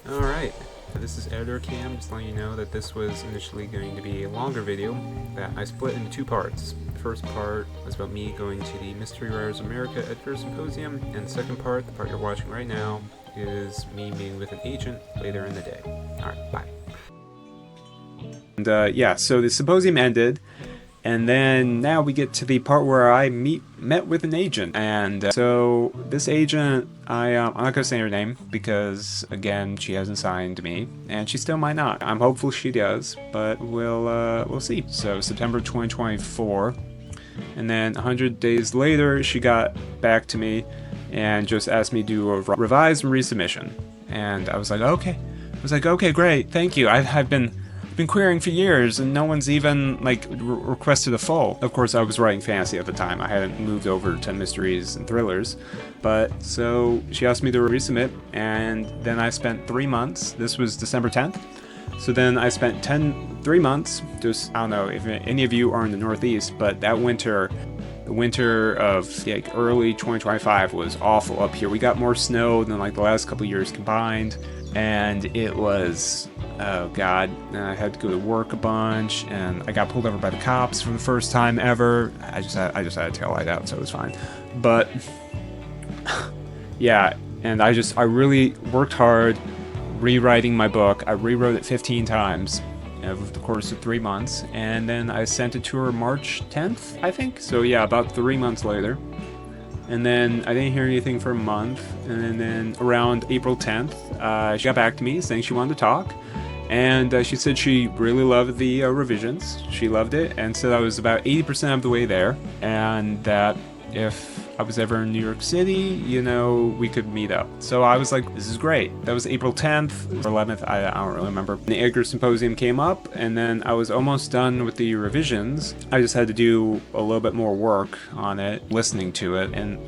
Alright, so this is Edgar Cam, just letting you know that this was initially going to be a longer video that I split into two parts. The first part was about me going to the Mystery Writers America Edgar Symposium, and the second part, the part you're watching right now, is me meeting with an agent later in the day. Alright, bye. And yeah, so the symposium ended, and then now we get to the part where I met with an agent. And so this agent, I'm not gonna say her name because again she hasn't signed me, and she still might not. I'm hopeful she does, but we'll see. So September 2024, and then 100 days later she got back to me and just asked me to do a revised resubmission, and I was like, okay. Okay, great, thank you. I've been querying for years, and no one's even requested a full. Of course, I was writing fantasy at the time. I hadn't moved over to mysteries and thrillers, but so she asked me to resubmit, and then I spent 3 months. This was December 10th. So then I spent 3 months. Just, I don't know if any of you are in the Northeast, but that winter, the winter of early 2025 was awful up here. We got more snow than the last couple years combined, and it was, oh god, I had to go to work a bunch, and I got pulled over by the cops for the first time ever. I just had a tail light out, so it was fine. But yeah, and I really worked hard rewriting my book. I rewrote it 15 times over the course of 3 months, and then I sent it to her March 10th, I think. So yeah, about 3 months later. And then I didn't hear anything for a month, and then around April 10th, she got back to me saying she wanted to talk, and she said she really loved the revisions. She loved it, and said I was about 80% of the way there, and that if I was ever in New York City, we could meet up. So I was like, this is great. That was April 10th or 11th, I don't really remember. The Edgar Symposium came up, and then I was almost done with the revisions. I just had to do a little bit more work on it, listening to it, and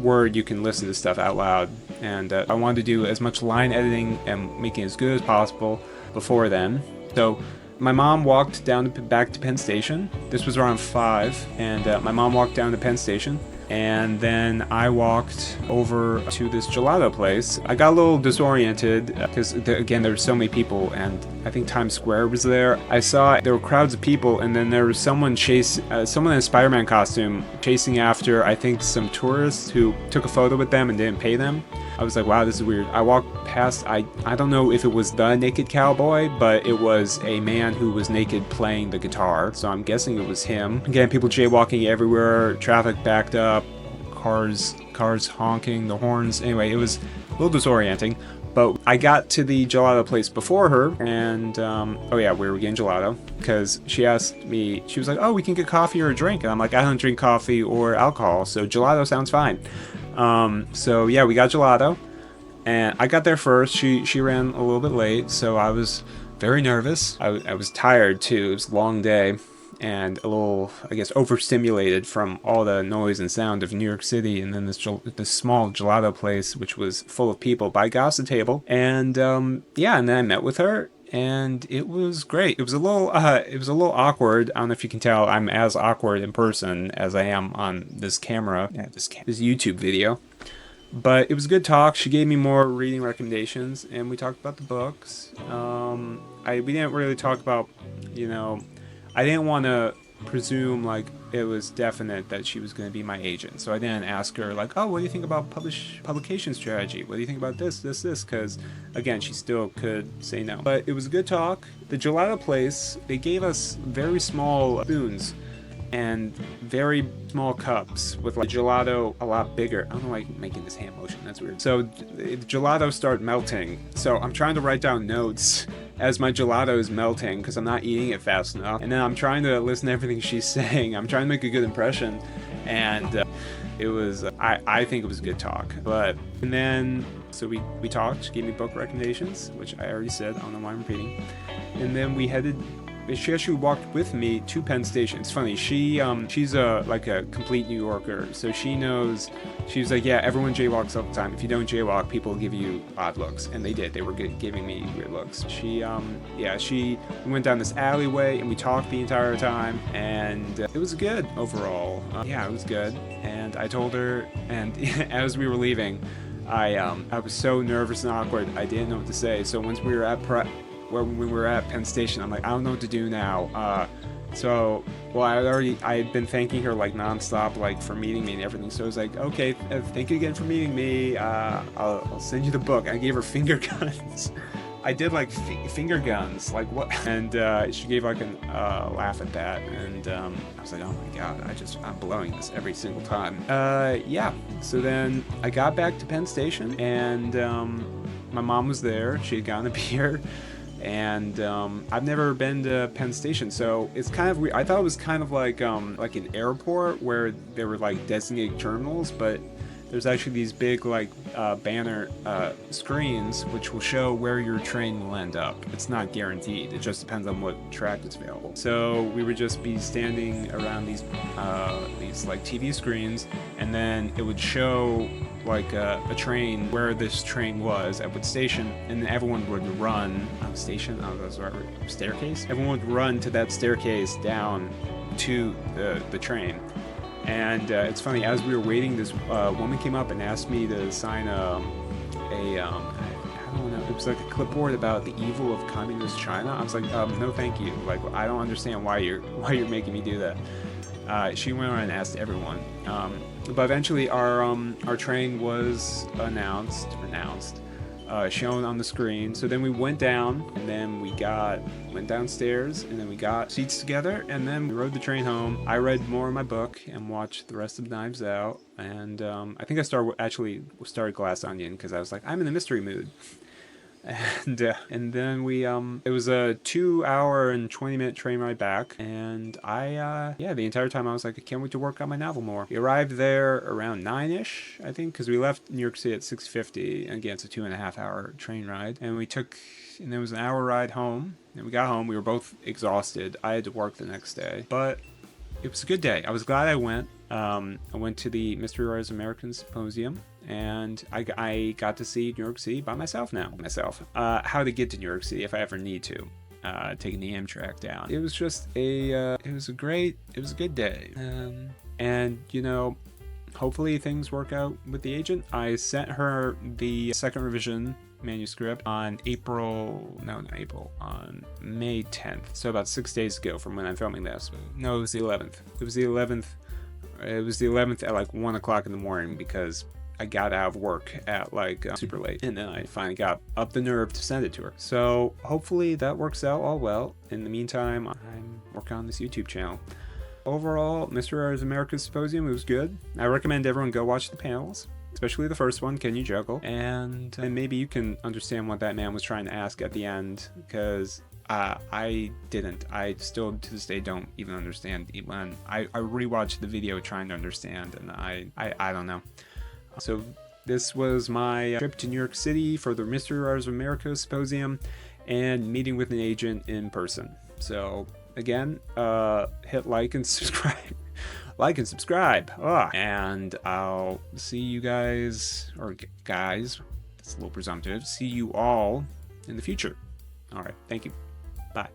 Word, you can listen to stuff out loud. And I wanted to do as much line editing and making it as good as possible before then. So my mom walked back to Penn Station. This was around 5, and my mom walked down to Penn Station, and then I walked over to this gelato place. I got a little disoriented because again, there were so many people, and I think Times Square was there. I saw there were crowds of people, and then there was someone in a Spider-Man costume chasing after, I think, some tourists who took a photo with them and didn't pay them. I was like, wow, this is weird. I walked past, I don't know if it was the Naked Cowboy, but it was a man who was naked playing the guitar, so I'm guessing it was him. Again, people jaywalking everywhere, traffic backed up, cars honking, the horns. Anyway, it was a little disorienting, but I got to the gelato place before her, and oh yeah, we were getting gelato, because she asked me, she was like, oh, we can get coffee or a drink, and I'm like, I don't drink coffee or alcohol, so gelato sounds fine. So yeah, we got gelato, and I got there first. She ran a little bit late, so I was very nervous. I was tired too. It was a long day, and a little, I guess, overstimulated from all the noise and sound of New York City, and then this small gelato place, which was full of people. But I got us a table, and yeah, and then I met with her, and it was great. It was a little awkward. I don't know if you can tell, I'm as awkward in person as I am on this camera, this YouTube video. But it was a good talk. She gave me more reading recommendations, and we talked about the books. We didn't really talk about, I didn't want to presume it was definite that she was going to be my agent, so I didn't ask her oh, what do you think about publication strategy? What do you think about this, because again, she still could say no. But it was a good talk. The gelato place, they gave us very small spoons and very small cups with gelato a lot bigger. I don't know why I'm making this hand motion, that's weird. So the gelato started melting, so I'm trying to write down notes as my gelato is melting because I'm not eating it fast enough, and then I'm trying to listen to everything she's saying. I'm trying to make a good impression, and it was, I think it was a good talk. And then so we talked. She gave me book recommendations, which I already said, I don't know why I'm repeating. And then she actually walked with me to Penn Station. It's funny, she's a complete New Yorker, so she knows. She was like, yeah, everyone jaywalks all the time. If you don't jaywalk, people give you odd looks, and they did. They were giving me weird looks. She went down this alleyway, and we talked the entire time, and it was good overall. Yeah, it was good. And I told her, and as we were leaving, I was so nervous and awkward. I didn't know what to say. So once we were at when we were at Penn Station, I'm like, I don't know what to do now. Well, I had been thanking her like nonstop, like for meeting me and everything. So I was like, okay, thank you again for meeting me. I'll send you the book. I gave her finger guns. I did like finger guns, like what? And she gave like a laugh at that, and I was like, oh my god, I'm blowing this every single time. Yeah. So then I got back to Penn Station, and my mom was there. She had gotten a beer. And I've never been to Penn Station, so it's kind of weird. I thought it was kind of like an airport where there were like designated terminals, but there's actually these big like banner screens which will show where your train will end up. It's not guaranteed. It just depends on what track is available. So we would just be standing around these like TV screens, and then it would show like a train, where this train was at what station, and then everyone would run on station. Oh, that's right, staircase. Everyone would run to that staircase down to the train. And it's funny, as we were waiting, this woman came up and asked me to sign I don't know, it was like a clipboard about the evil of communist China. I was like, no, thank you. Like, I don't understand why you're making me do that. She went around and asked everyone. But eventually, our train was announced, shown on the screen. So then we went down, and then went downstairs, and then we got seats together, and then we rode the train home. I read more of my book and watched the rest of Knives Out, and I think I started Glass Onion because I was like, I'm in a mystery mood. And then it was a 2-hour and 20-minute train ride back, and the entire time I was like, I can't wait to work on my novel more. We arrived there around 9-ish, I think, because we left New York City at 6:50, and again, it's a 2.5-hour train ride, and there was an hour ride home, and we got home. We were both exhausted. I had to work the next day, but it was a good day. I was glad I went. I went to the Mystery Writers American Symposium, and I got to see New York City by myself now. How to get to New York City if I ever need to. Taking the Amtrak down. It was just it was a good day. And you know, hopefully things work out with the agent. I sent her the second revision manuscript on May 10th. So about 6 days ago from when I'm filming this. No, it was the 11th. It was the 11th at like 1 o'clock in the morning, because I got out of work at like super late, and then I finally got up the nerve to send it to her. So hopefully that works out all well. In the meantime, I'm working on this YouTube channel. Overall, Mystery Writers American Symposium, it was good. I recommend everyone go watch the panels, especially the first one, Can You Juggle? And maybe you can understand what that man was trying to ask at the end, because I didn't. I still to this day don't even understand. When I rewatched the video trying to understand, and I don't know. So this was my trip to New York City for the Mystery Writers of America Symposium and meeting with an agent in person. So again, hit like and subscribe. And I'll see you guys, or guys, that's a little presumptive, see you all in the future. All right, thank you. Bye.